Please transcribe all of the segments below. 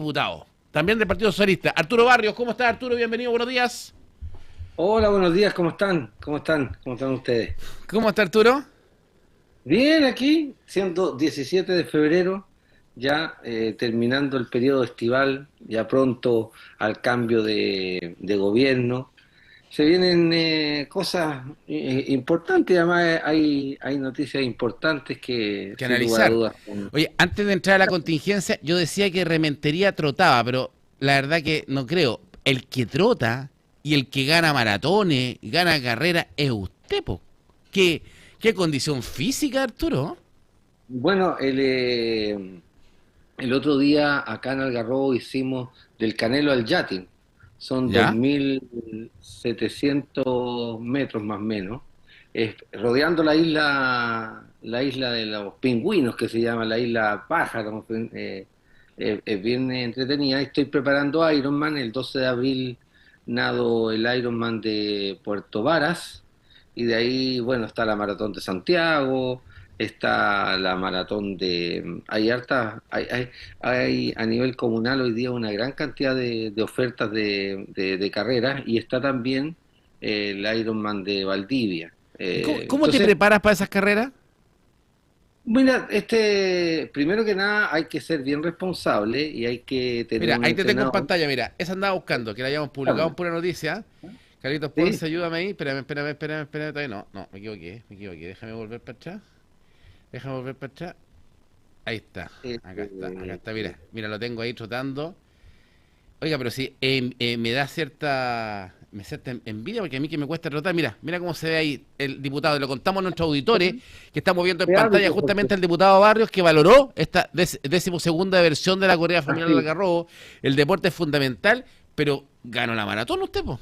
Diputado, también del Partido Socialista. Arturo Barrios, ¿cómo está Arturo? Bienvenido, buenos días. Hola, buenos días, ¿cómo están? ¿Cómo están? ¿Cómo están ustedes? ¿Cómo está Arturo? Bien, aquí, siendo 17 de febrero, ya terminando el periodo estival, ya pronto al cambio de gobierno. Se vienen cosas importantes, además hay noticias importantes que, Que sin lugar a analizar. dudas, Oye, antes de entrar a la contingencia, yo decía que Rementería trotaba, pero la verdad que no creo. El que trota y el que gana maratones, gana carreras, es usted, po. ¿Qué condición física, Arturo? bueno, el otro día acá en Algarrobo hicimos del Canelo al Yaqui. Son ¿Ya? 2.700 metros más o menos, rodeando la isla de los pingüinos, que se llama la isla Pájaro. Es bien entretenida. Estoy preparando Ironman. El 12 de abril nado el Ironman de Puerto Varas, y de ahí, bueno, está la Maratón de Santiago, está la Maratón de... Hay harta, hay a nivel comunal hoy día una gran cantidad de ofertas de carreras, y está también el Ironman de Valdivia. ¿Y cómo te Entonces, preparas para esas carreras? mira, primero que nada hay que ser bien responsable y hay que tener Mira, un ahí te tengo en entrenador. pantalla, mira, esa andaba buscando, que la hayamos publicado en pura noticia. Carlitos ¿Sí? Ponce, ayúdame ahí. Espérame. Todavía no, me equivoqué. Déjame volver para atrás. Déjame volver para atrás. Ahí está. Eh, Acá eh, está, mira, lo tengo ahí trotando. Oiga, pero sí, me da cierta envidia porque a mí que me cuesta trotar. Mira cómo se ve ahí el diputado. Lo contamos a nuestros auditores que estamos viendo en de pantalla hábitos, porque justamente al diputado Barrios que valoró esta 12ª versión de la corrida familiar del así. Algarrobo. El deporte es fundamental, pero ganó la maratón usted, po.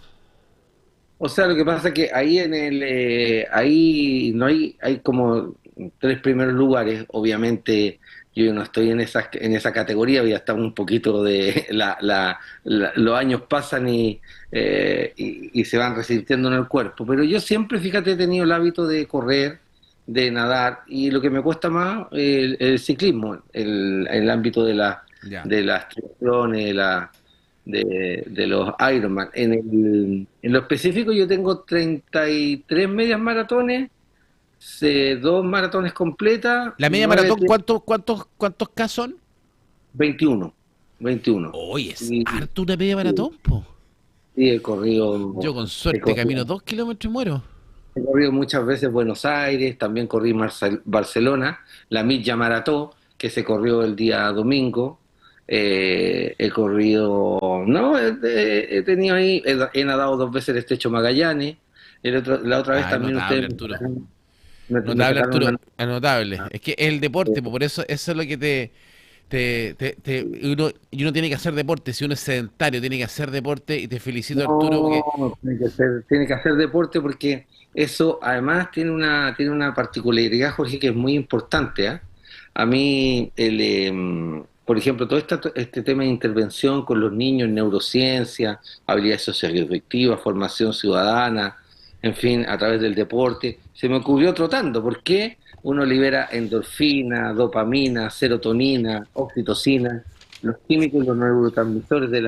O sea, lo que pasa es que ahí ahí no hay como tres primeros lugares. Obviamente yo no estoy en esa categoría, ya estamos un poquito de los años pasan y se van resintiendo en el cuerpo. Pero yo siempre, fíjate, he tenido el hábito de correr, de nadar, y lo que me cuesta más el ciclismo, el ámbito Ya. de las triatlones, de los Ironman. En lo específico yo tengo 33 medias maratones, dos maratones completas, La media nueve, maratón, ¿cuántos K son? 21, 21. Hoy es Y, harto una media y- maratón, po. y Yo con he suerte camino corrido, 2 kilómetros y muero. he corrido muchas veces Buenos Aires, también corrí Barcelona, la Milla Marató, que se corrió el día domingo. He corrido, no, he tenido ahí, he nadado dos veces el Estrecho Magallanes. La otra vez Ah, también notable, ustedes Arturo. me Notable, sacaron Arturo. una... Notable. Es que es el deporte, po, por eso eso es lo que uno tiene que hacer deporte. Si uno es sedentario, tiene que hacer deporte. Y te felicito, Arturo, porque No, tiene que hacer deporte, porque eso además tiene una particularidad, Jorge, que es muy importante, ¿ah? A mí, por ejemplo, todo este tema de intervención con los niños, neurociencia, habilidades socioafectivas, formación ciudadana, en fin, a través del deporte, se me ocurrió trotando. ¿Por qué? Uno libera endorfina, dopamina, serotonina, oxitocina, los químicos, los neurotransmisores de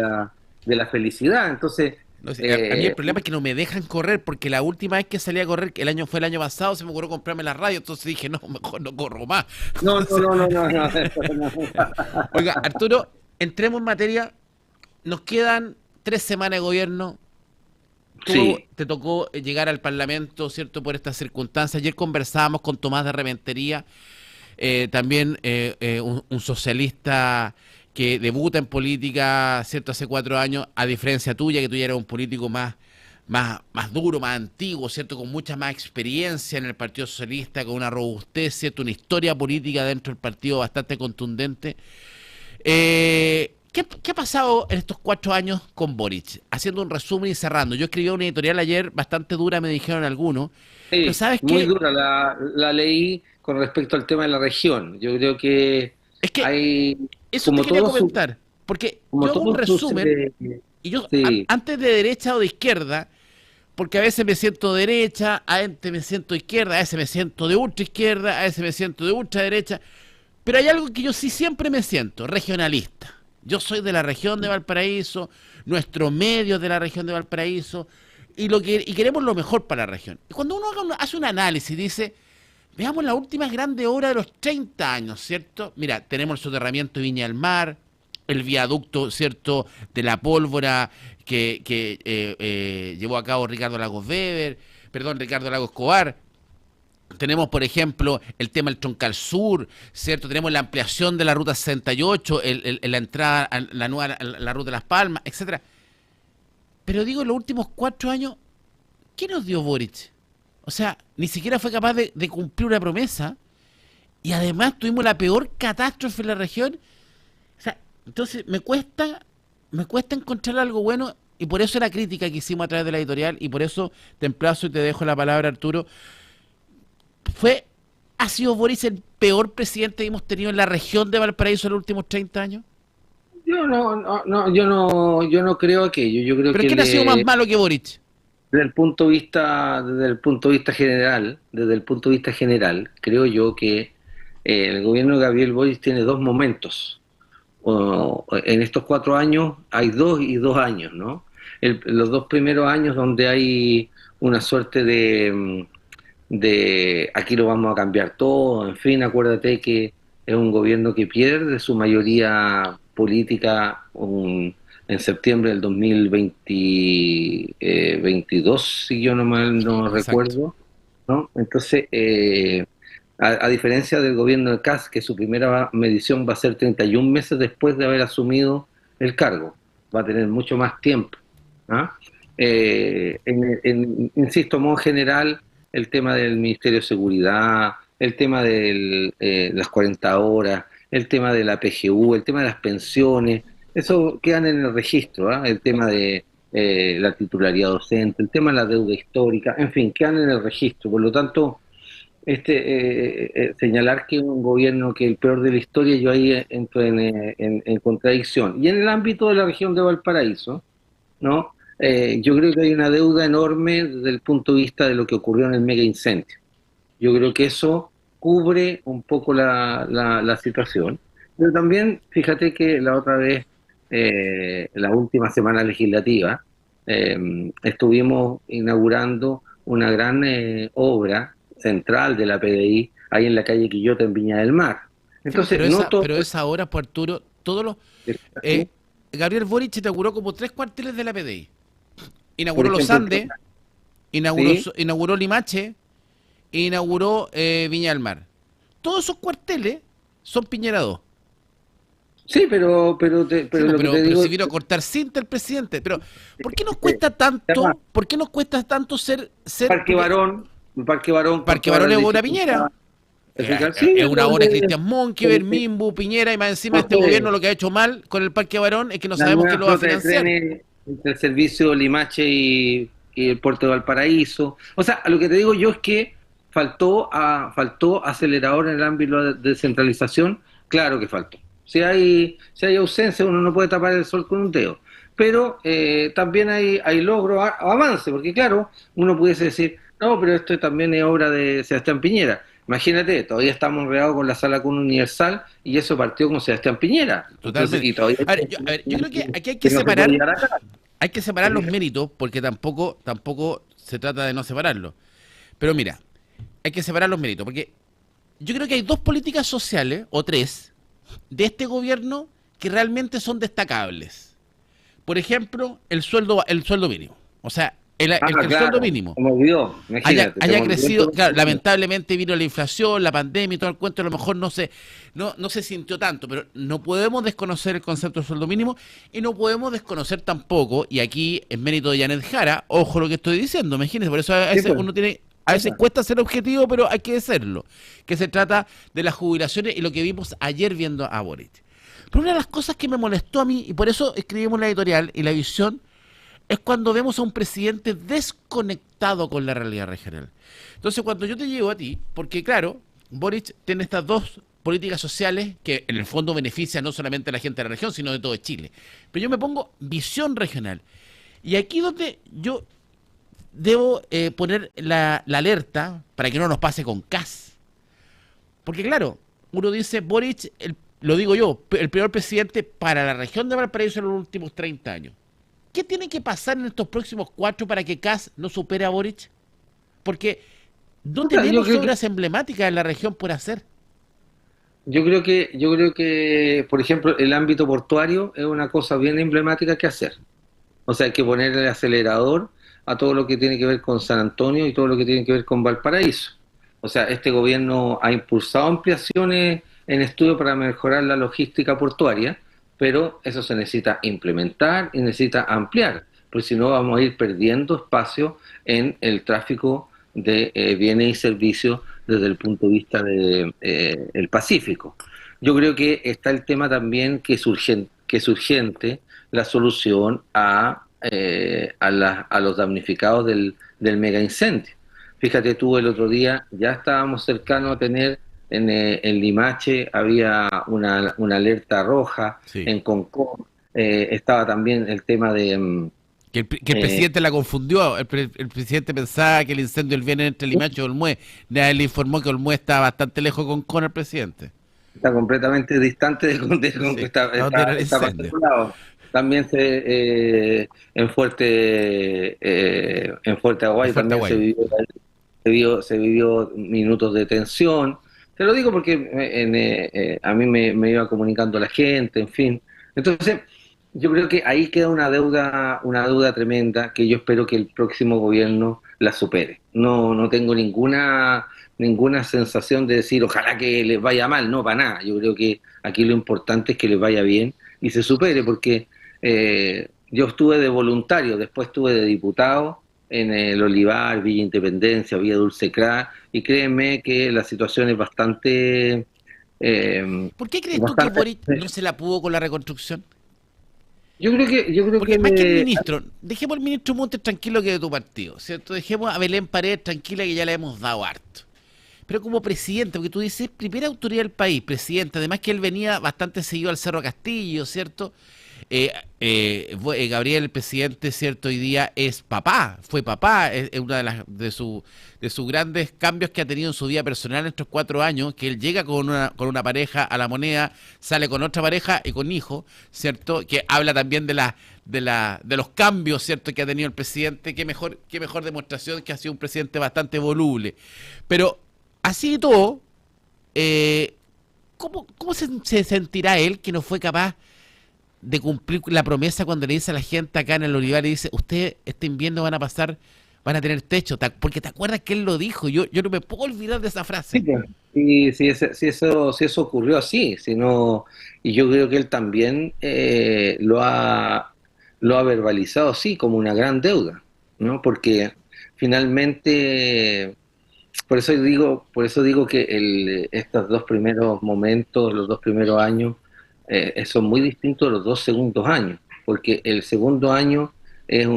la felicidad. Entonces, no sé, a mí el eh, problema es que no me dejan correr, porque la última vez que salí a correr, que fue el año pasado, se me ocurrió comprarme la radio, entonces dije, no, mejor no corro más. no, no, Entonces, no, no, no, no, no. oiga, Arturo, entremos en materia. Nos quedan 3 semanas de gobierno. Tú Sí, te tocó llegar al Parlamento, ¿cierto? Por estas circunstancias. Ayer conversábamos con Tomás de Rementería, también un socialista que debuta en política, ¿cierto? Hace 4 años, a diferencia tuya, que tú ya eras un político más duro, más antiguo, ¿cierto? Con mucha más experiencia en el Partido Socialista, con una robustez, ¿cierto? Una historia política dentro del partido bastante contundente. ¿Qué ha pasado en estos 4 años con Boric? Haciendo un resumen y cerrando. Yo escribí una editorial ayer bastante dura, me dijeron algunos. Pero sí, ¿sabes muy qué? dura la leí con respecto al tema de la región. Yo creo que Es que hay, eso te como quería todo su, comentar. Porque como yo hago un todo resumen sucede, y yo, sí, antes de derecha o de izquierda, porque a veces me siento derecha, a veces me siento izquierda, a veces me siento de ultra izquierda, a veces me siento de ultra derecha. Pero hay algo que yo sí siempre me siento, regionalista. Yo soy de la región de Valparaíso, nuestro medio es de la región de Valparaíso, y queremos lo mejor para la región. Y cuando uno hace un análisis y dice, veamos las últimas grandes obras de los 30 años, ¿cierto? Mira, tenemos el soterramiento de Viña del Mar, el viaducto, ¿cierto?, de la pólvora que llevó a cabo Ricardo Lagos Ricardo Lagos Escobar. Tenemos, por ejemplo, el tema del Troncal Sur, ¿cierto? Tenemos la ampliación de la Ruta 68, la entrada a la nueva la Ruta de Las Palmas, etcétera. Pero digo, en los últimos 4 años, ¿qué nos dio Boric? O sea, ni siquiera fue capaz de cumplir una promesa, y además tuvimos la peor catástrofe en la región. O sea, entonces me cuesta encontrar algo bueno, y por eso la crítica que hicimos a través de la editorial, y por eso te emplazo y te dejo la palabra, Arturo. ¿Ha sido Boric el peor presidente que hemos tenido en la región de Valparaíso en los últimos 30 años? Yo no creo aquello. Yo creo ¿Pero que quién ha sido más malo que Boric? desde el punto de vista general, creo yo que el gobierno de Gabriel Boric tiene dos momentos. En estos 4 años hay 2 y 2 años, ¿no? Los 2 primeros años donde hay una suerte de aquí lo vamos a cambiar todo, en fin, acuérdate que es un gobierno que pierde su mayoría política en septiembre del 2022, si yo no mal no Exacto. recuerdo, ¿no? Entonces, a diferencia del gobierno de Kast, que su primera medición va a ser 31 meses después de haber asumido el cargo, va a tener mucho más tiempo, ¿ah? Insisto, a modo general, el tema del Ministerio de Seguridad, el tema de las 40 horas, el tema de la PGU, el tema de las pensiones, eso quedan en el registro, ¿ah? El tema de la titularidad docente, el tema de la deuda histórica, en fin, quedan en el registro. Por lo tanto, señalar que un gobierno que es el peor de la historia, yo ahí entro en contradicción. Y en el ámbito de la región de Valparaíso, ¿no? Yo creo que hay una deuda enorme desde el punto de vista de lo que ocurrió en el mega incendio. Yo creo que eso cubre un poco la situación. Pero también, fíjate que la otra vez, la última semana legislativa, estuvimos inaugurando una gran obra central de la PDI ahí en la calle Quillota, en Viña del Mar. Entonces, pero esa hora, pues, Arturo, Gabriel Boric inauguró como 3 cuarteles de la PDI. Inauguró Los Andes, inauguró Limache, e inauguró Viña del Mar. Todos esos cuarteles son Piñera 2. Sí, pero lo que te digo, si vino a cortar cinta el presidente. Pero, ¿por qué nos cuesta tanto? ¿Por qué nos cuesta tanto ser Parque Barón es una Piñera? Es una obra de Cristian Monkever, Mimbu, Piñera, y más encima este gobierno lo que ha hecho mal con el Parque Barón es que no sabemos quién lo va a financiar. Entre el servicio Limache y el puerto de Valparaíso. O sea, lo que te digo yo es que faltó acelerador en el ámbito de descentralización. Claro que faltó. Si hay ausencia, uno no puede tapar el sol con un dedo. Pero también hay logro, avance, porque claro, uno pudiese decir, no, pero esto también es obra de Sebastián Piñera. Imagínate, todavía estamos enredados con la Sala Cuna Universal y eso partió con Sebastián Piñera. Totalmente. Entonces, a ver, yo creo que aquí hay que separar los méritos, porque tampoco se trata de no separarlos. Pero mira, hay que separar los méritos, porque yo creo que hay 2 políticas sociales, o 3, de este gobierno que realmente son destacables. Por ejemplo, el sueldo mínimo. O sea, el sueldo mínimo me olvidó, haya crecido. Claro, lamentablemente vino la inflación, la pandemia y todo el cuento, a lo mejor no se sintió tanto, pero no podemos desconocer el concepto de sueldo mínimo, y no podemos desconocer tampoco, y aquí es mérito de Janet Jara, ojo lo que estoy diciendo, imagínense, por eso a veces a veces cuesta ser objetivo, pero hay que serlo, que se trata de las jubilaciones y lo que vimos ayer viendo a Boric. Pero una de las cosas que me molestó a mí, y por eso escribimos la editorial y la visión, es cuando vemos a un presidente desconectado con la realidad regional. Entonces, cuando yo te llevo a ti, porque claro, Boric tiene estas 2 políticas sociales que en el fondo benefician no solamente a la gente de la región, sino de todo Chile. Pero yo me pongo visión regional. Y aquí donde yo debo poner la alerta para que no nos pase con Kast. Porque claro, uno dice, Boric, lo digo yo, el peor presidente para la región de Valparaíso en los últimos 30 años. ¿Qué tiene que pasar en estos próximos 4 para que Kast no supere a Boric? Porque no Puta, tenemos obras emblemáticas en la región por hacer. yo creo que, por ejemplo, el ámbito portuario es una cosa bien emblemática que hacer. O sea, hay que poner el acelerador a todo lo que tiene que ver con San Antonio y todo lo que tiene que ver con Valparaíso. O sea, este gobierno ha impulsado ampliaciones en estudio para mejorar la logística portuaria, pero eso se necesita implementar y necesita ampliar, porque si no vamos a ir perdiendo espacio en el tráfico de bienes y servicios desde el punto de vista del el Pacífico. Yo creo que está el tema también que es urgente la solución a los damnificados del mega incendio. Fíjate tú, el otro día ya estábamos cercanos a tener en Limache, había una alerta roja, Sí. en Concón estaba también el tema de... Que el presidente la confundió. El presidente pensaba que el incendio del viene entre Limache y Olmué. Nadie le informó que Olmué estaba bastante lejos con el presidente. está completamente distante de Sí, ¿a dónde era el está para incendio? otro lado. También en Fuerte En Aguayo Fuerte también Aguayo. se vivió minutos de tensión. Te lo digo porque a mí me iba comunicando la gente, en fin. Entonces, yo creo que ahí queda una deuda tremenda que yo espero que el próximo gobierno la supere. No tengo ninguna sensación de decir ojalá que les vaya mal, no, para nada. Yo creo que aquí lo importante es que les vaya bien y se supere, porque yo estuve de voluntario, después estuve de diputado en el Olivar, Villa Independencia, Villa Dulce Cra, y créeme que la situación es ¿Por qué crees tú que bastante. Boric no se la pudo con la reconstrucción? Yo creo Porque que más que el ministro, dejemos al ministro Montes tranquilo que es de tu partido, ¿cierto? Dejemos a Belén Paredes tranquila que ya le hemos dado harto. Pero como presidente, porque tú dices, primera autoridad del país, presidente, además que él venía bastante seguido al Cerro Castillo, ¿cierto? Gabriel, el presidente, ¿cierto? Hoy día es papá, fue papá, es una de sus grandes cambios que ha tenido en su vida personal en estos 4 años, que él llega con una pareja a La Moneda, sale con otra pareja y con hijo, ¿cierto? Que habla también de los cambios, ¿cierto? Que ha tenido el presidente, qué mejor demostración que ha sido un presidente bastante voluble. Pero así y todo, ¿cómo se sentirá él que no fue capaz de cumplir la promesa cuando le dice a la gente acá en el Olivar y dice, usted este invierno van a tener techo? Porque te acuerdas que él lo dijo, yo no me puedo olvidar de esa sí, frase. pues, y si eso ocurrió así, si no, y yo creo que él también lo ha verbalizado así, como una gran deuda, ¿no? Porque finalmente, por eso digo que estos dos primeros momentos, los dos primeros años, son muy distintos de los dos segundos años, porque el segundo año es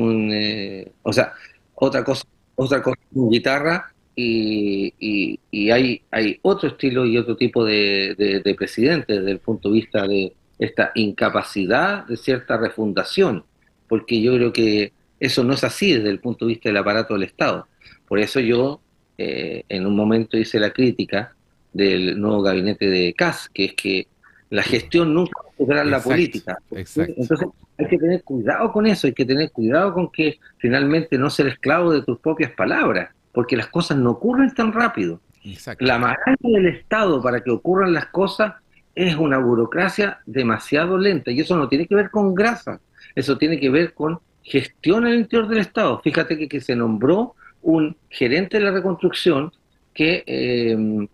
o sea, otra cosa, otra cosa con guitarra y hay otro estilo y otro tipo de presidente desde el punto de vista de esta incapacidad de cierta refundación, porque yo creo que eso no es así desde el punto de vista del aparato del Estado. Por eso yo en un momento hice la crítica del nuevo gabinete de Kast, que es que la gestión nunca va a superar la Exacto, política. exacto. Entonces hay que tener cuidado con eso, hay que tener cuidado con que finalmente no ser esclavo de tus propias palabras, porque las cosas no ocurren tan rápido. Exacto. La maraña del Estado para que ocurran las cosas es una burocracia demasiado lenta y eso no tiene que ver con grasa, eso tiene que ver con gestión en el interior del Estado. Fíjate que se nombró un gerente de la reconstrucción que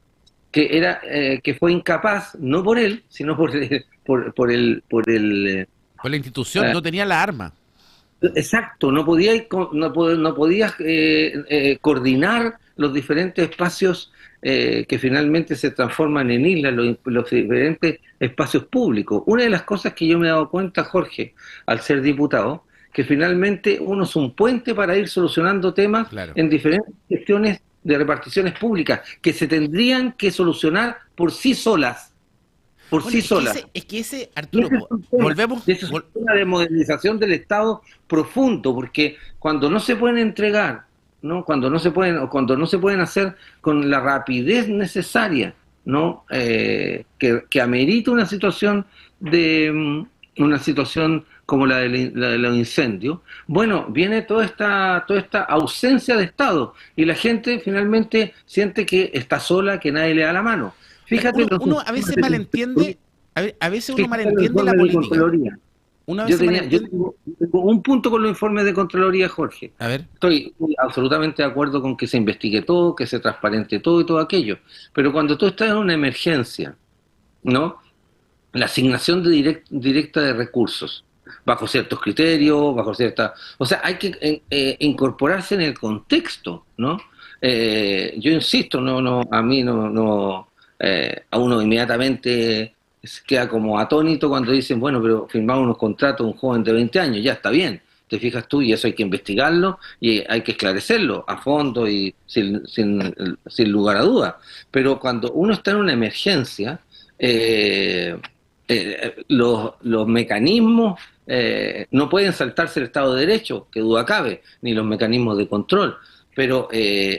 que fue incapaz, no por él, sino Pues la institución no tenía la arma. exacto, no podía coordinar los diferentes espacios que finalmente se transforman en islas, los diferentes espacios públicos. Una de las cosas que yo me he dado cuenta, Jorge, al ser diputado, que finalmente uno es un puente para ir solucionando temas Claro. en diferentes gestiones de reparticiones públicas que se tendrían que solucionar por sí solas, por Bueno, sí solas. Arturo, volvemos. Y ese es un tema de modernización del Estado profundo, porque cuando no se pueden entregar, ¿no? Cuando no se pueden hacer con la rapidez necesaria ¿no? Que amerita una situación una situación como la de los incendios. Bueno, viene toda esta ausencia de Estado y la gente finalmente siente que está sola, que nadie le da la mano. Mira, Fíjate los uno a informes veces de malentiende, Contraloría. a veces uno Fíjate los malentiende la informes de política. Contraloría. Uno a veces Yo malentiende. tengo un punto con los informes de Contraloría, Jorge. A ver, Estoy absolutamente de acuerdo con que se investigue todo, que se transparente todo y todo aquello. Pero cuando tú estás en una emergencia, ¿no? La asignación directa de recursos, bajo ciertos criterios, bajo cierta... O sea, hay que incorporarse en el contexto, ¿no? Yo insisto, a mí a uno inmediatamente queda como atónito cuando dicen, bueno, pero firmamos unos contratos un joven de 20 años, ya está bien, te fijas tú, y eso hay que investigarlo y hay que esclarecerlo a fondo y sin lugar a dudas. Pero cuando uno está en una emergencia, eh, los mecanismos no pueden saltarse el Estado de Derecho, que duda cabe, ni los mecanismos de control, pero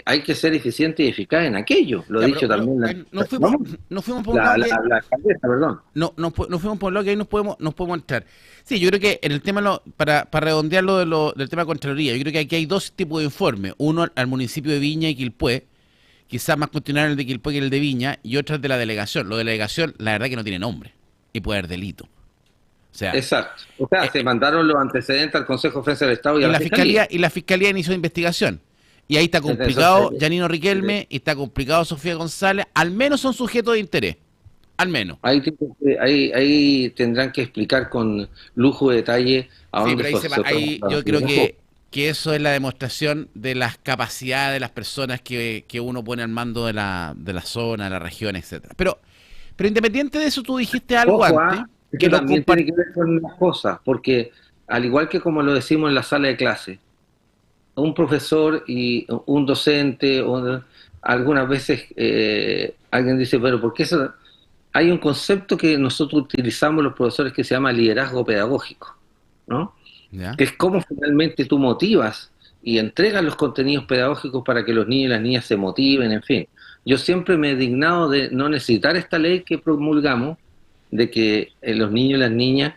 hay que ser eficiente y eficaz en aquello, lo ha ya, pero, dicho también nos fuimos, nos fuimos por un lado que la alcaldesa, perdón. nos fuimos por un lado que ahí nos podemos entrar. Sí, yo creo que en el tema, para redondear del tema de Contraloría, yo creo que aquí hay dos tipos de informes. Uno al municipio de Viña y Quilpué, quizás más cuestionar el de Quilpué que el de Viña, y otro es de la delegación. Lo de la delegación, la verdad que no tiene nombre y puede haber delito. O sea, Exacto. O sea, se mandaron los antecedentes al Consejo de Defensa del Estado y a la Fiscalía. y la fiscalía inició investigación. Y ahí está complicado Entonces, Janino Riquelme y está complicado Sofía González. Al menos son sujetos de interés. Al menos. ahí tendrán que explicar con lujo de detalle a Sí, dónde pero ahí yo creo que eso es la demostración de las capacidades de las personas que uno pone al mando de la zona, de la región, etcétera. Pero independiente de eso, tú dijiste algo Ojo, antes que esto lo también tiene compartí. que ver con las cosas, porque al igual que como lo decimos en la sala de clase, un profesor y un docente, algunas veces alguien dice, pero ¿por qué eso? Hay un concepto que nosotros utilizamos los profesores que se llama liderazgo pedagógico, ¿no? ¿Ya? Que es cómo finalmente tú motivas y entregas los contenidos pedagógicos para que los niños y las niñas se motiven, en fin. Yo siempre me he dignado de no necesitar esta ley que promulgamos, de que los niños y las niñas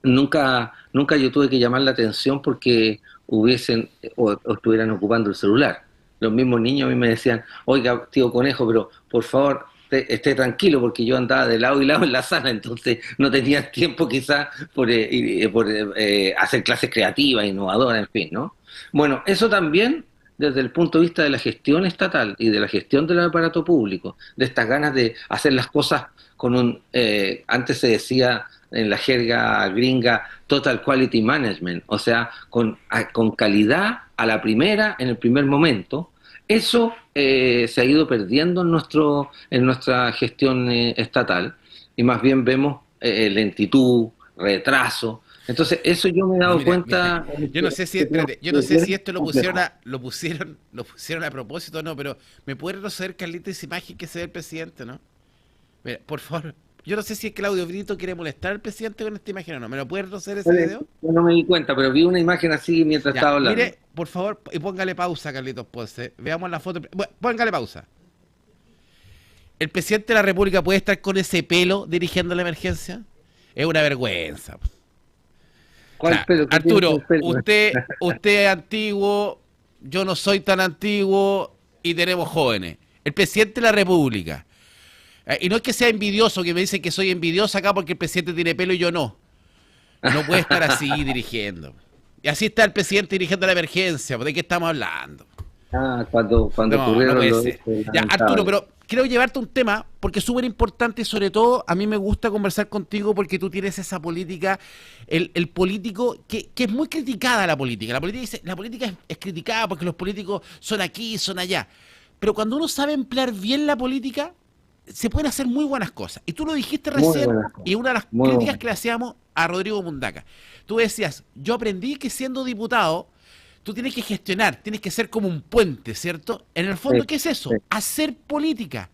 nunca yo tuve que llamar la atención porque hubiesen o estuvieran ocupando el celular. Los mismos niños a mí me decían, oiga, tío Conejo, pero por favor, esté tranquilo, porque yo andaba de lado y lado en la sala, entonces no tenía tiempo quizás por hacer clases creativas, innovadoras, en fin, ¿no? Bueno, eso también desde el punto de vista de la gestión estatal y de la gestión del aparato público, de estas ganas de hacer las cosas con antes se decía en la jerga gringa, total quality management, o sea, con calidad a la primera, en el primer momento. Eso se ha ido perdiendo en nuestra gestión estatal y más bien vemos lentitud, retraso. Entonces, eso yo me he No, dado mira, cuenta. yo no sé si, espérate, yo no sé si esto lo pusieron a propósito o no, pero ¿me puede retroceder, Carlita, esa imagen que se ve el presidente, no? Mira, por favor, yo no sé si es Claudio Brito quiere molestar al presidente con esta imagen o no. ¿Me lo puede retroceder ese video? Yo no me di cuenta, pero vi una imagen así mientras Ya, estaba hablando. mire, por favor, y póngale pausa, Carlitos Ponce. Veamos la foto. Bueno, póngale pausa. ¿El presidente de la República puede estar con ese pelo dirigiendo la emergencia? Es una vergüenza. O ¿Cuál sea, pelo? ¿Qué tiene Arturo, el pelo? usted es antiguo, yo no soy tan antiguo y tenemos jóvenes. El presidente de la República. Y no es que sea envidioso, que me dicen que soy envidioso acá porque el presidente tiene pelo y yo no. No puede estar así dirigiendo. Y así está el presidente dirigiendo la emergencia. ¿De qué estamos hablando? Cuando No ocurrieron puede los ser. hechos Ya, Arturo, lamentables. pero quiero llevarte un tema porque es súper importante y sobre todo a mí me gusta conversar contigo porque tú tienes esa política, el político, que es muy criticada la política. La política es criticada porque los políticos son aquí, son allá. Pero cuando uno sabe emplear bien la política, se pueden hacer muy buenas cosas. Y tú lo dijiste Muy recién, buenas cosas. y una de las Muy críticas buenas. que le hacíamos a Rodrigo Mundaca. Tú decías, yo aprendí que siendo diputado, tú tienes que gestionar, tienes que ser como un puente, ¿cierto? En el fondo, Sí, ¿qué es eso? sí. Hacer política.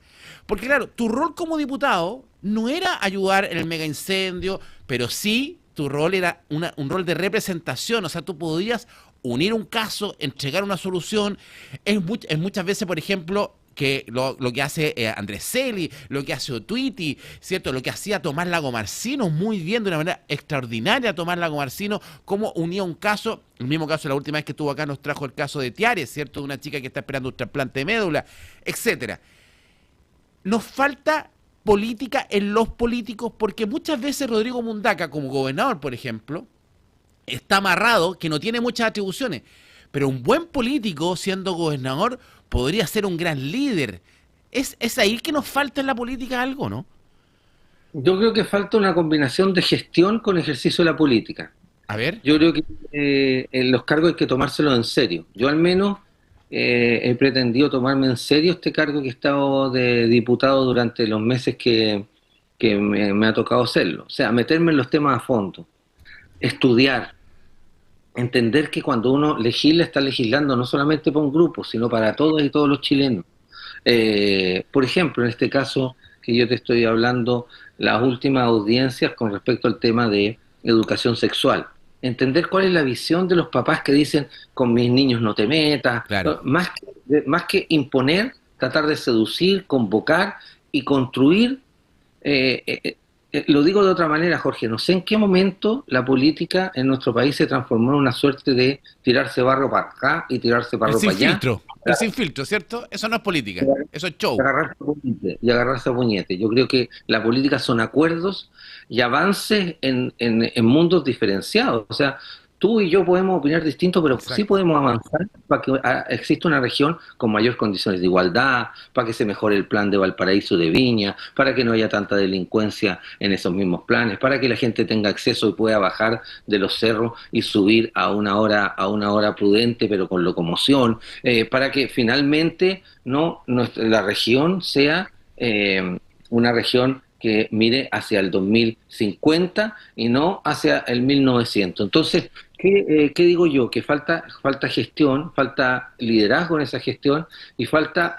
Porque claro, tu rol como diputado no era ayudar en el mega incendio, pero sí tu rol era un rol de representación, o sea, tú podías unir un caso, entregar una solución. Es muchas veces, por ejemplo, que lo que hace Andrés Celi, lo que hace Otuiti, ¿cierto? Lo que hacía Tomás Lagomarsino, muy bien, de una manera extraordinaria Tomás Lagomarsino, cómo unía un caso, el mismo caso la última vez que estuvo acá nos trajo el caso de Tiares, ¿cierto? De una chica que está esperando un trasplante de médula, etcétera. Nos falta política en los políticos porque muchas veces Rodrigo Mundaca, como gobernador, por ejemplo, está amarrado, que no tiene muchas atribuciones, pero un buen político, siendo gobernador, podría ser un gran líder. Es ahí que nos falta en la política algo, ¿no? Yo creo que falta una combinación de gestión con ejercicio de la política. A ver. Yo creo que en los cargos hay que tomárselos en serio. Yo al menos he pretendido tomarme en serio este cargo que he estado de diputado durante los meses que me ha tocado hacerlo. O sea, meterme en los temas a fondo, estudiar, entender que cuando uno legisla está legislando no solamente para un grupo, sino para todos y todos los chilenos. Por ejemplo, en este caso que yo te estoy hablando, las últimas audiencias con respecto al tema de educación sexual. Entender cuál es la visión de los papás que dicen, con mis niños no te metas, Claro. más que imponer, tratar de seducir, convocar y construir. Lo digo de otra manera, Jorge, no sé en qué momento la política en nuestro país se transformó en una suerte de tirarse barro para acá y tirarse El barro sin para allá. filtro, el sin filtro, ¿cierto? Eso no es política, eso es show. Y agarrarse a puñete. Yo creo que la política son acuerdos y avances en mundos diferenciados. O sea, tú y yo podemos opinar distinto, pero sí Exacto. podemos avanzar para que exista una región con mayores condiciones de igualdad, para que se mejore el plan de Valparaíso de Viña, para que no haya tanta delincuencia en esos mismos planes, para que la gente tenga acceso y pueda bajar de los cerros y subir a una hora prudente, pero con locomoción, para que finalmente la región sea una región que mire hacia el 2050 y no hacia el 1900. Entonces, ¿qué digo yo? Que falta gestión, falta liderazgo en esa gestión y falta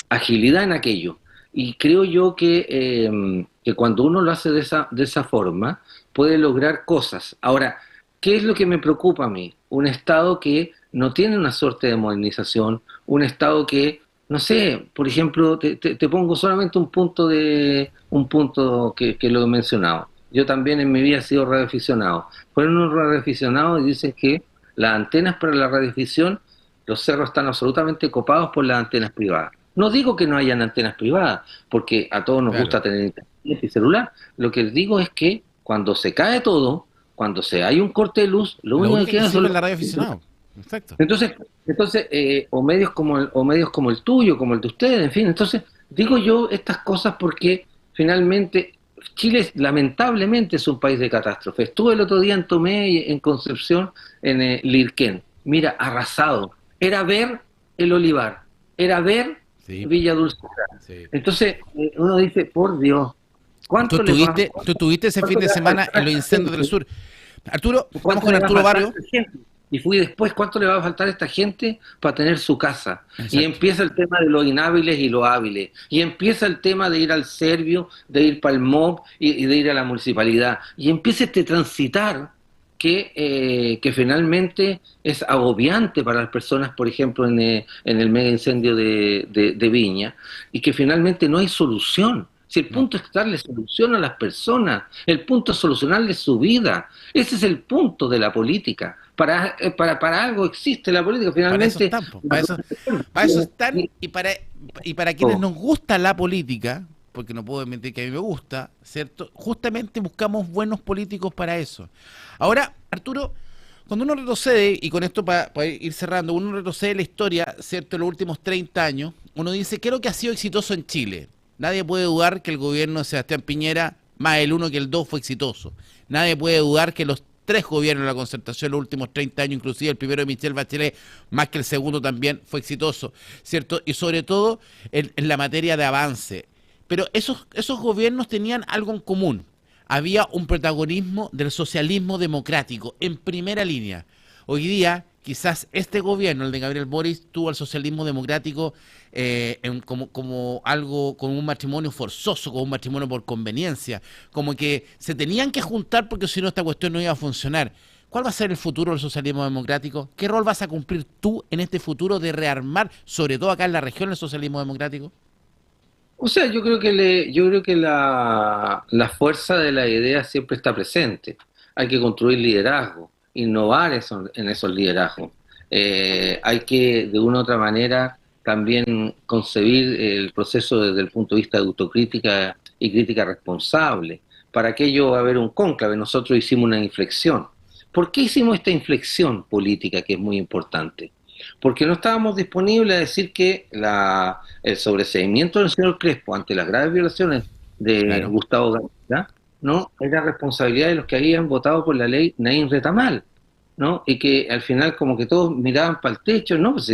agilidad en aquello. Y creo yo que cuando uno lo hace de esa forma, puede lograr cosas. Ahora, ¿qué es lo que me preocupa a mí? Un Estado que no tiene una suerte de modernización, un Estado que, no sé, por ejemplo, te pongo solamente un punto que lo he mencionado. Yo también en mi vida he sido radioaficionado. Fueron unos radioaficionados y dicen que las antenas para la radiodifusión, los cerros están absolutamente copados por las antenas privadas. No digo que no hayan antenas privadas, porque a todos nos Claro. gusta tener internet y celular. Lo que digo es que cuando se cae todo, cuando hay un corte de luz, lo Lo único único que que queda son sirve es los... la radio aficionado. Exacto. Entonces, o medios como el tuyo, como el de ustedes, en fin, entonces digo yo estas cosas porque finalmente Chile lamentablemente es un país de catástrofe. Estuve el otro día en Tomé, en Concepción, en Lirquén. Mira, arrasado. Era ver el olivar, era ver Sí, Villa Dulcera. sí. Entonces uno dice, por Dios, Tú estuviste ese fin cuánto de le va a semana faltar en a los esta incendios del gente? sur. Arturo, estamos ¿Cuánto con le va a Arturo faltar a Barrio. esta gente? Y fui después, ¿cuánto le va a faltar a esta gente para tener su casa? Y Exacto. empieza el tema de los inhábiles y los hábiles. Y empieza el tema de ir al Servio, de ir para el MOB y de ir a la municipalidad. Y empieza este transitar que finalmente es agobiante para las personas, por ejemplo, en el mega incendio de Viña, y que finalmente no hay solución. Si el No, punto es darle solución a las personas, el punto es solucionarles su vida. Ese es el punto de la política. Para algo existe la política, para eso finalmente. están, po. Para eso están y para quienes Oh, nos gusta la política, porque no puedo mentir que a mí me gusta, ¿cierto? Justamente buscamos buenos políticos para eso. Ahora, Arturo, cuando uno retrocede, y con esto para ir cerrando, uno retrocede la historia, ¿cierto? En los últimos 30 años, uno dice, ¿qué es lo que ha sido exitoso en Chile? Nadie puede dudar que el gobierno de Sebastián Piñera, más el 1 que el 2, fue exitoso. Nadie puede dudar que los tres gobiernos de la concertación los últimos 30 años, inclusive el primero de Michelle Bachelet, más que el segundo también fue exitoso, ¿cierto? Y sobre todo en la materia de avance. Pero esos gobiernos tenían algo en común. Había un protagonismo del socialismo democrático en primera línea. Hoy día, quizás este gobierno, el de Gabriel Boric, tuvo al socialismo democrático como algo, como un matrimonio forzoso, como un matrimonio por conveniencia, como que se tenían que juntar porque si no esta cuestión no iba a funcionar. ¿Cuál va a ser el futuro del socialismo democrático? ¿Qué rol vas a cumplir tú en este futuro de rearmar, sobre todo acá en la región, el socialismo democrático? O sea, yo creo que la fuerza de la idea siempre está presente. Hay que construir liderazgo, innovar en esos liderazgos. Hay que, de una u otra manera, también concebir el proceso desde el punto de vista de autocrítica y crítica responsable. Para aquello va a haber un cónclave. Nosotros hicimos una inflexión. ¿Por qué hicimos esta inflexión política que es muy importante? Porque no estábamos disponibles a decir que el sobreseimiento del señor Crespo ante las graves violaciones de Claro. Gustavo Gatica no era responsabilidad de los que habían votado por la ley Naín Retamal, ¿no? Y que al final como que todos miraban para el techo, ¿no? Pues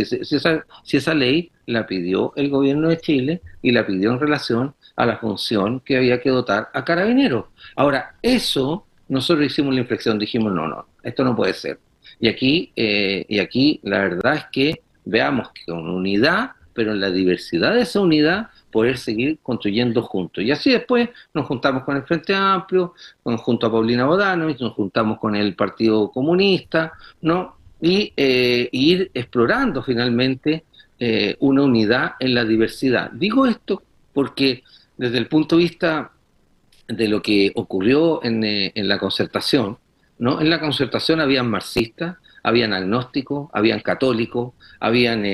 si esa ley la pidió el gobierno de Chile y la pidió en relación a la función que había que dotar a Carabineros. Ahora, eso, nosotros hicimos la inflexión, dijimos, no, no, esto no puede ser. Y aquí la verdad es que veamos que con unidad, pero en la diversidad de esa unidad, poder seguir construyendo juntos. Y así después nos juntamos con el Frente Amplio, junto a Paulina Bodanovich, nos juntamos con el Partido Comunista, ¿no? Y ir explorando finalmente una unidad en la diversidad. Digo esto porque desde el punto de vista de lo que ocurrió en la concertación, ¿no? En la concertación habían marxistas, habían agnósticos, habían católicos, habían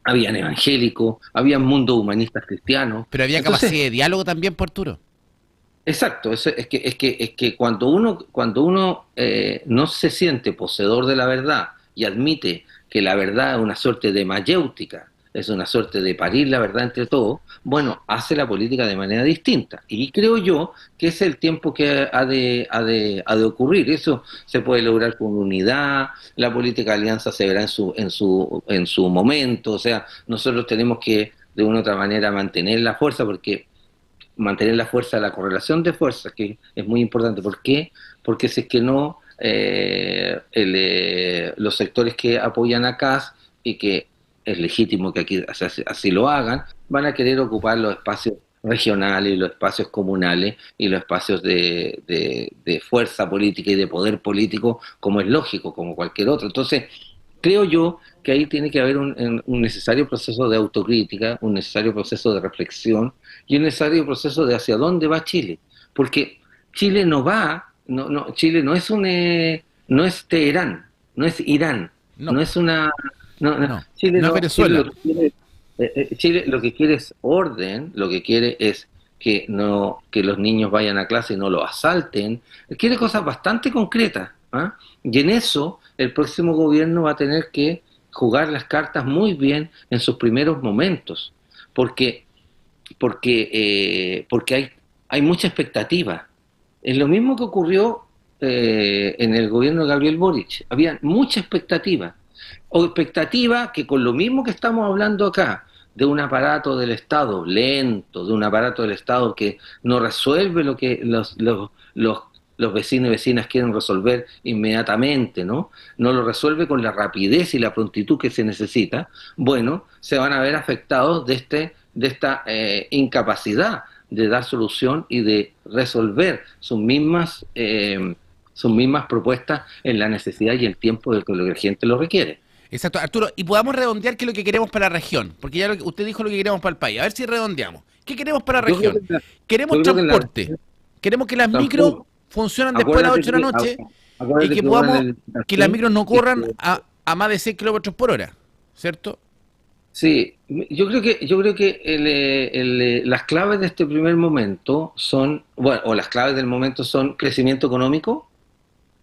evangélicos, habían mundos humanistas cristianos. Pero había Entonces, capacidad de diálogo también, por Arturo. exacto, es que cuando uno no se siente poseedor de la verdad y admite que la verdad es una suerte de mayéutica, es una suerte de parir la verdad entre todos, bueno, hace la política de manera distinta. Y creo yo que es el tiempo que ha de ocurrir. Eso se puede lograr con unidad, la política de alianza se verá en su momento, o sea, nosotros tenemos que de una u otra manera mantener la fuerza, porque mantener la fuerza, la correlación de fuerzas, que es muy importante. ¿Por qué? Porque si es que no, los sectores que apoyan a CAS y que es legítimo que aquí así lo hagan, van a querer ocupar los espacios regionales, los espacios comunales y los espacios de fuerza política y de poder político, como es lógico, como cualquier otro. Entonces, creo yo que ahí tiene que haber un necesario proceso de autocrítica, un necesario proceso de reflexión y un necesario proceso de hacia dónde va Chile. Porque Chile no va, Chile no es Teherán, no es Irán, No, no es una, no. Chile No es no, Chile Venezuela. Chile lo que quiere es orden, lo que quiere es que los niños vayan a clase y no los asalten, quiere cosas bastante concretas, ¿ah? Y en eso el próximo gobierno va a tener que jugar las cartas muy bien en sus primeros momentos, porque porque hay mucha expectativa. Es lo mismo que ocurrió en el gobierno de Gabriel Boric. Había mucha expectativa. O expectativa que con lo mismo que estamos hablando acá, de un aparato del Estado lento, de un aparato del Estado que no resuelve lo que los vecinos y vecinas quieren resolver inmediatamente, ¿no? No lo resuelve con la rapidez y la prontitud que se necesita. Bueno, se van a ver afectados de esta incapacidad de dar solución y de resolver sus mismas propuestas en la necesidad y el tiempo del que la gente lo requiere. Exacto, Arturo, y podamos redondear qué es lo que queremos para la región, porque ya usted dijo lo que queremos para el país. A ver si redondeamos. ¿Qué queremos para la Yo creo región? que, Queremos yo creo que transporte. Queremos que las micros tampoco, funcionan después de las acuérdate 8 de la que, noche y acuérdate que que hubo una podamos, que las licitación micros no y corran que a más de 6 kilómetros por hora, ¿cierto? sí, yo creo que las claves de este primer momento son, bueno, o las claves del momento son crecimiento económico,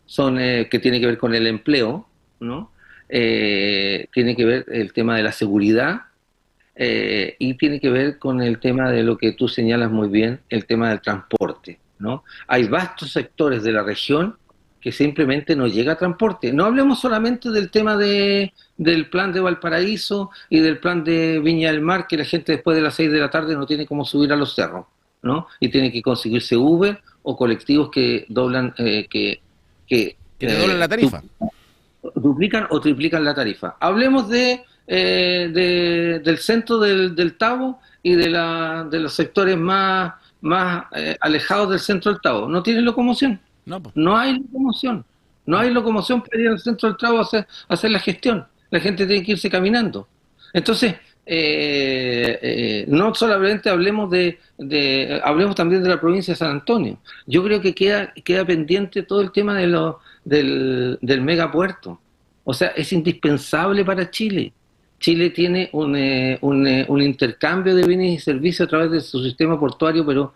son que tiene que ver con el empleo, ¿no? Tiene que ver el tema de la seguridad y tiene que ver con el tema de lo que tú señalas muy bien, el tema del transporte, ¿no? Hay vastos sectores de la región que simplemente no llega transporte. No hablemos solamente del tema del plan de Valparaíso y del plan de Viña del Mar, que la gente después de las 6 de la tarde no tiene cómo subir a los cerros, ¿no? Y tiene que conseguirse Uber o colectivos que doblan, que Que te doblan la tarifa. duplican o triplican la tarifa. Hablemos del centro del Tabo y de los sectores más alejados del centro del Tabo. No tienen locomoción, No, pues. no hay locomoción. No hay locomoción para ir al centro del trabajo a hacer la gestión. La gente tiene que irse caminando. Entonces, no solamente hablemos también de la provincia de San Antonio. Yo creo que queda pendiente todo el tema del megapuerto. O sea, es indispensable para Chile. Chile tiene un intercambio de bienes y servicios a través de su sistema portuario, pero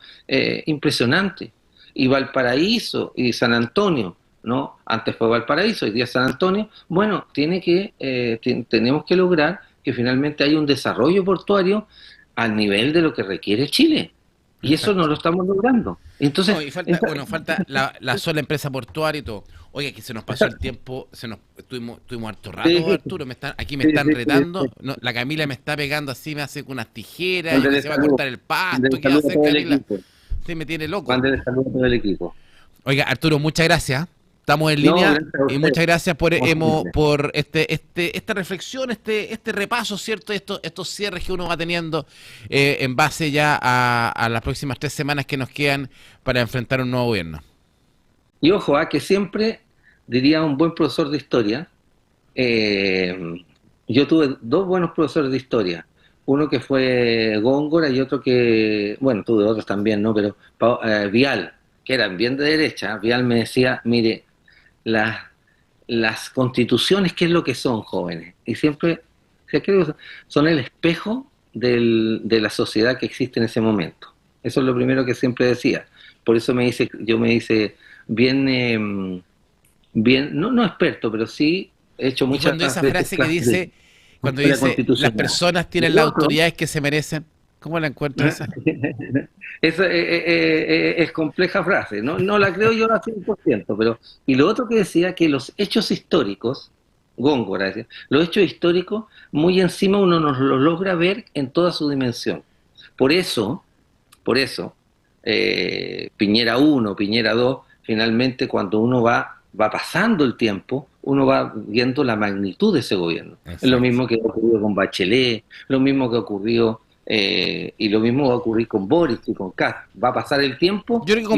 impresionante. Y Valparaíso y San Antonio, ¿no? Antes fue Valparaíso, hoy día San Antonio. Bueno, tenemos que lograr que finalmente haya un desarrollo portuario al nivel de lo que requiere Chile. Y eso no lo estamos logrando. Entonces, no, y falta la sola empresa portuaria y todo. Oiga, que se nos pasó el tiempo, estuvimos harto rato, sí, Arturo, aquí me están retando, no, la Camila me está pegando así, me hace con unas tijeras, y se va a cortar el pasto, ¿qué va a hacer Camila? Sí, me tiene loco. Mándale saludos a todo el equipo. Oiga, Arturo, muchas gracias. Estamos en línea y muchas gracias por esta reflexión, este repaso, ¿cierto? Estos cierres que uno va teniendo en base ya a las próximas 3 semanas que nos quedan para enfrentar un nuevo gobierno. Y ojo, que siempre, diría un buen profesor de historia, yo tuve 2 buenos profesores de historia, uno que fue Góngora y otro que, bueno, tuve otros también, ¿no? Pero Vial, que eran bien de derecha. Vial me decía, mire, las constituciones, ¿qué es lo que son, jóvenes? Y siempre, creo que son el espejo de la sociedad que existe en ese momento. Eso es lo primero que siempre decía. Por eso me hice bien, no experto, pero sí he hecho muchas. Y cuando esa frase que dice, cuando dice, las personas tienen las autoridades que se merecen, ¿cómo la encuentro esa? Esa es compleja frase, no la creo yo al 100%, pero, y lo otro que decía, que los hechos históricos, Góngora decía, los hechos históricos, muy encima uno nos los logra ver en toda su dimensión. Por eso, Piñera 1, Piñera 2, finalmente cuando uno va pasando el tiempo, uno va viendo la magnitud de ese gobierno. Exacto. Es lo mismo que ocurrió con Bachelet, lo mismo que ocurrió, y lo mismo va a ocurrir con Boric y con Kast. Va a pasar el tiempo. Yo creo que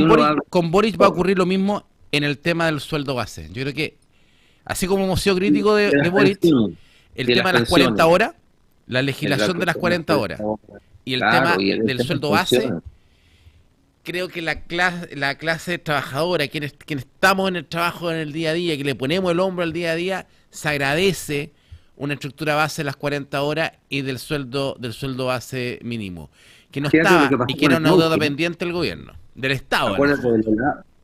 con Boric va a ocurrir lo mismo en el tema del sueldo base. Yo creo que, así como hemos sido críticos de Boric, el tema de las 40 horas, la legislación de las 40 horas, y el tema del sueldo base, creo que la clase trabajadora, quienes estamos en el trabajo en el día a día, que le ponemos el hombro al día a día, se agradece una estructura base de las 40 horas y del sueldo base mínimo, que no estaba y que era una deuda pendiente del gobierno, del Estado.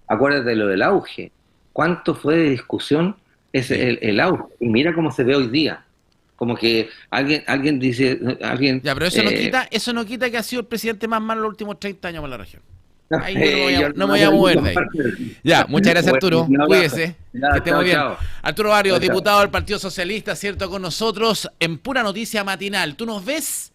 Acuérdate de lo del auge. ¿Cuánto fue de discusión el auge? Y mira cómo se ve hoy día. Como que alguien dice... Ya, pero eso no quita que ha sido el presidente más malo los últimos 30 años para la región. Ahí no me voy a mover de ahí. Ya, muchas gracias, Arturo. Cuídese. Que esté muy bien. Arturo Barrios, diputado del Partido Socialista, cierto, con nosotros en Pura Noticia Matinal. ¿Tú nos ves?